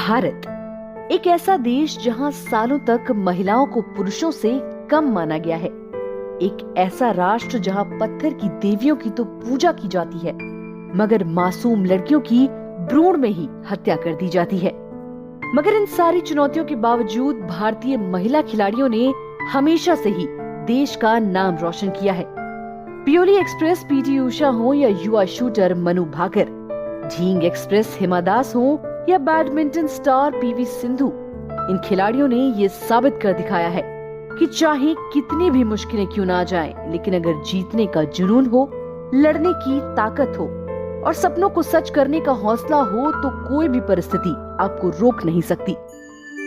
भारत एक ऐसा देश जहां सालों तक महिलाओं को पुरुषों से कम माना गया है। एक ऐसा राष्ट्र जहां पत्थर की देवियों की तो पूजा की जाती है, मगर मासूम लड़कियों की भ्रूण में ही हत्या कर दी जाती है। मगर इन सारी चुनौतियों के बावजूद भारतीय महिला खिलाड़ियों ने हमेशा से ही देश का नाम रोशन किया है। पियोली एक्सप्रेस पीटी उषा हो या युवा शूटर मनु भाकर, ढींग एक्सप्रेस हिमा दास हो या बैडमिंटन स्टार पीवी सिंधु, इन खिलाड़ियों ने ये साबित कर दिखाया है कि चाहे कितनी भी मुश्किलें क्यों ना जाएं, लेकिन अगर जीतने का जुनून हो, लड़ने की ताकत हो और सपनों को सच करने का हौसला हो तो कोई भी परिस्थिति आपको रोक नहीं सकती।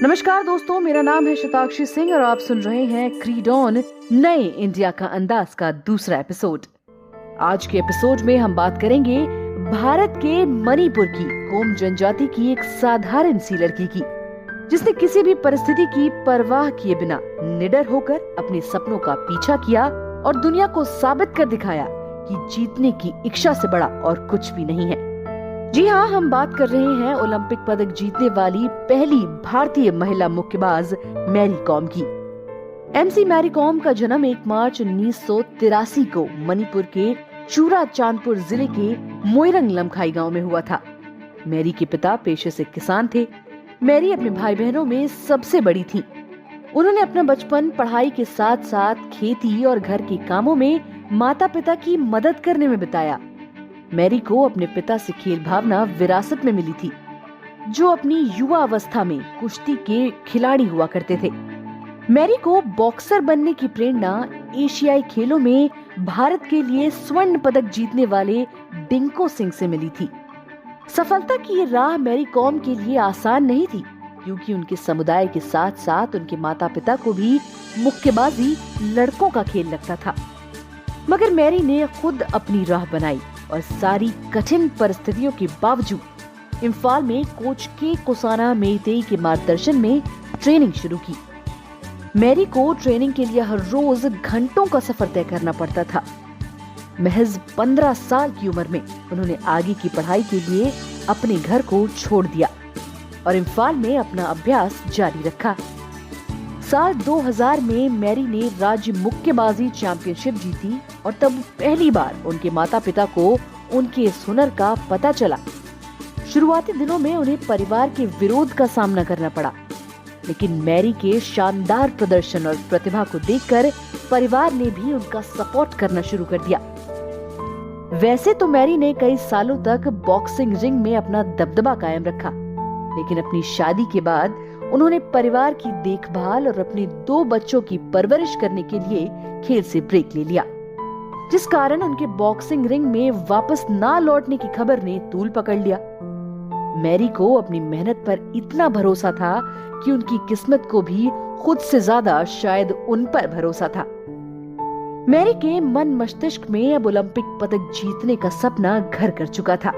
नमस्कार दोस्तों, मेरा नाम है शताक्षी सिंह और आप सुन रहे हैं क्रीड ऑन नए इंडिया का अंदाज का दूसरा एपिसोड। आज के एपिसोड में हम बात करेंगे भारत के मणिपुर की कोम जनजाति की एक साधारण सी लड़की की, जिसने किसी भी परिस्थिति की परवाह किए बिना निडर होकर अपने सपनों का पीछा किया और दुनिया को साबित कर दिखाया कि जीतने की इच्छा से बड़ा और कुछ भी नहीं है। जी हाँ, हम बात कर रहे हैं ओलंपिक पदक जीतने वाली पहली भारतीय महिला मुक्केबाज मैरी कॉम की। एमसी मैरी कॉम का जन्म 1 मार्च 1983 को मणिपुर के चूरा चांदपुर जिले के मोइरंग लमखाई गांव में हुआ था। मैरी के पिता पेशे से किसान थे। मैरी अपने भाई बहनों में सबसे बड़ी थी। उन्होंने अपना बचपन पढ़ाई के साथ साथ खेती और घर के कामों में माता पिता की मदद करने में बिताया। मैरी को अपने पिता से खेल भावना विरासत में मिली थी, जो अपनी युवा अवस्था में कुश्ती के खिलाड़ी हुआ करते थे। मैरी को बॉक्सर बनने की प्रेरणा एशियाई खेलों में भारत के लिए स्वर्ण पदक जीतने वाले डिंको सिंह से मिली थी। सफलता की राह मैरी कॉम के लिए आसान नहीं थी, क्योंकि उनके समुदाय के साथ साथ उनके माता पिता को भी मुक्केबाजी लड़कों का खेल लगता था। मगर मैरी ने खुद अपनी राह बनाई और सारी कठिन परिस्थितियों के बावजूद इम्फाल में कोच के कोसाना मेइतेई के मार्गदर्शन में ट्रेनिंग शुरू की। मैरी को ट्रेनिंग के लिए हर रोज घंटों का सफर तय करना पड़ता था। महज 15 साल की उम्र में उन्होंने आगे की पढ़ाई के लिए अपने घर को छोड़ दिया और इम्फाल में अपना अभ्यास जारी रखा। साल 2000 में मैरी ने राज्य मुक्केबाजी चैंपियनशिप जीती और तब पहली बार उनके माता पिता को उनके इस हुनर का पता चला। शुरुआती दिनों में उन्हें परिवार के विरोध का सामना करना पड़ा, लेकिन मैरी के शानदार प्रदर्शन और प्रतिभा को देखकर परिवार ने भी उनका सपोर्ट करना शुरू कर दिया। वैसे तो मैरी ने कई सालों तक बॉक्सिंग रिंग में अपना दबदबा कायम रखा, लेकिन अपनी शादी के बाद उन्होंने परिवार की देखभाल और अपने 2 बच्चों की परवरिश करने के लिए खेल से ब्रेक ले लिया, जिस कारण उनके बॉक्सिंग रिंग में वापस ना लौटने की खबर ने तूल पकड़ लिया। मैरी को अपनी मेहनत पर इतना भरोसा था कि उनकी किस्मत को भी खुद से ज्यादा शायद उन पर भरोसा था। मैरी के मन मस्तिष्क में अब ओलंपिक पदक जीतने का सपना घर कर चुका था।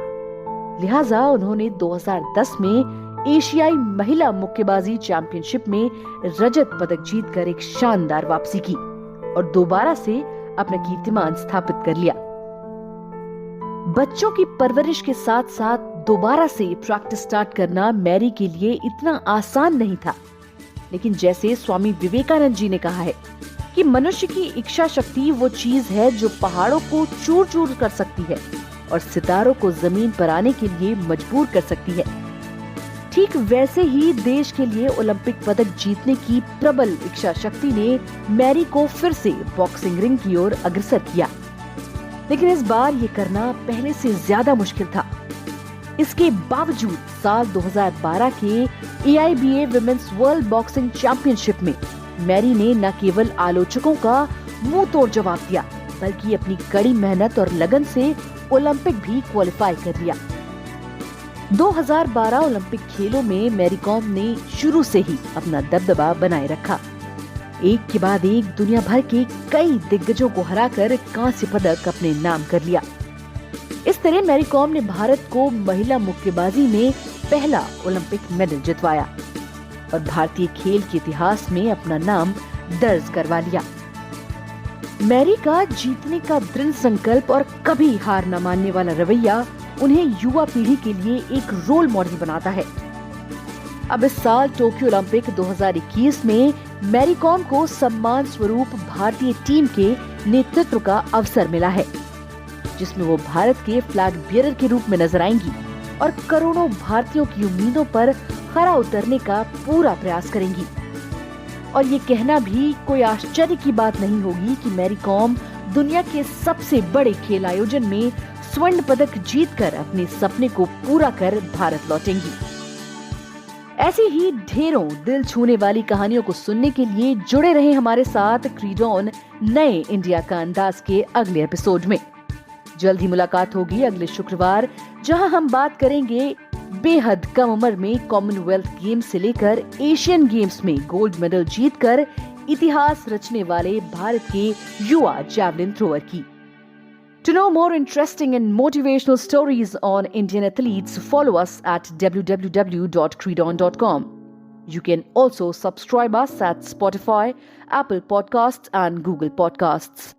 लिहाजा उन्होंने 2010 में एशियाई महिला मुक्केबाजी चैंपियनशिप में रजत पदक जीतकर एक शानदार वापसी की और दोबारा से अपना कीर्तिमान स्थापित कर लिया। बच्चों की परवरिश के साथ साथ दोबारा से प्रैक्टिस स्टार्ट करना मैरी के लिए इतना आसान नहीं था, लेकिन जैसे स्वामी विवेकानंद जी ने कहा है कि मनुष्य की इच्छा शक्ति वो चीज है जो पहाड़ों को चूर चूर कर सकती है और सितारों को जमीन पर आने के लिए मजबूर कर सकती है। ठीक वैसे ही देश के लिए ओलंपिक पदक जीतने की प्रबल इच्छा शक्ति ने मैरी को फिर से बॉक्सिंग रिंग की ओर अग्रसर किया, लेकिन इस बार ये करना पहले से ज्यादा मुश्किल था। इसके बावजूद साल 2012 के AIBA women's world boxing championship में मैरी ने न केवल आलोचकों का मुंह तोड़ जवाब दिया, बल्कि अपनी कड़ी मेहनत और लगन से ओलंपिक भी क्वालिफाई कर लिया। 2012 ओलंपिक खेलों में मैरी कॉम ने शुरू से ही अपना दबदबा बनाए रखा। एक के बाद एक दुनिया भर के कई दिग्गजों को हराकर कांस्य पदक अपने नाम कर लिया। इस तरह मैरी कॉम ने भारत को महिला मुक्केबाजी में पहला ओलंपिक मेडल जितवाया और भारतीय खेल के इतिहास में अपना नाम दर्ज करवा लिया। मैरी का जीतने का दृढ़ संकल्प और कभी हार न मानने वाला रवैया उन्हें युवा पीढ़ी के लिए एक रोल मॉडल बनाता है। अब इस साल टोक्यो ओलंपिक 2021 में मैरी कॉम को सम्मान स्वरूप भारतीय टीम के नेतृत्व का अवसर मिला है, जिसमें वो भारत के फ्लैग बियरर के रूप में नजर आएंगी और करोड़ों भारतीयों की उम्मीदों पर खरा उतरने का पूरा प्रयास करेंगी। और ये कहना भी कोई आश्चर्य की बात नहीं होगी कि मैरी कॉम दुनिया के सबसे बड़े खेल आयोजन में स्वर्ण पदक जीतकर अपने सपने को पूरा कर भारत लौटेंगी। ऐसी ही ढेरों दिल छूने वाली कहानियों को सुनने के लिए जुड़े रहे हमारे साथ क्रीड ऑन नए इंडिया का अंदाज के अगले एपिसोड में। जल्द ही मुलाकात होगी अगले शुक्रवार, जहां हम बात करेंगे बेहद कम उम्र में कॉमनवेल्थ गेम्स से लेकर एशियन गेम्स में गोल्ड मेडल जीतकर इतिहास रचने वाले भारत के युवा जैवलिन थ्रोअर की। To know more interesting and motivational stories on Indian athletes, follow us at www.creedon.com. You can also subscribe us at Spotify, Apple Podcasts and Google Podcasts.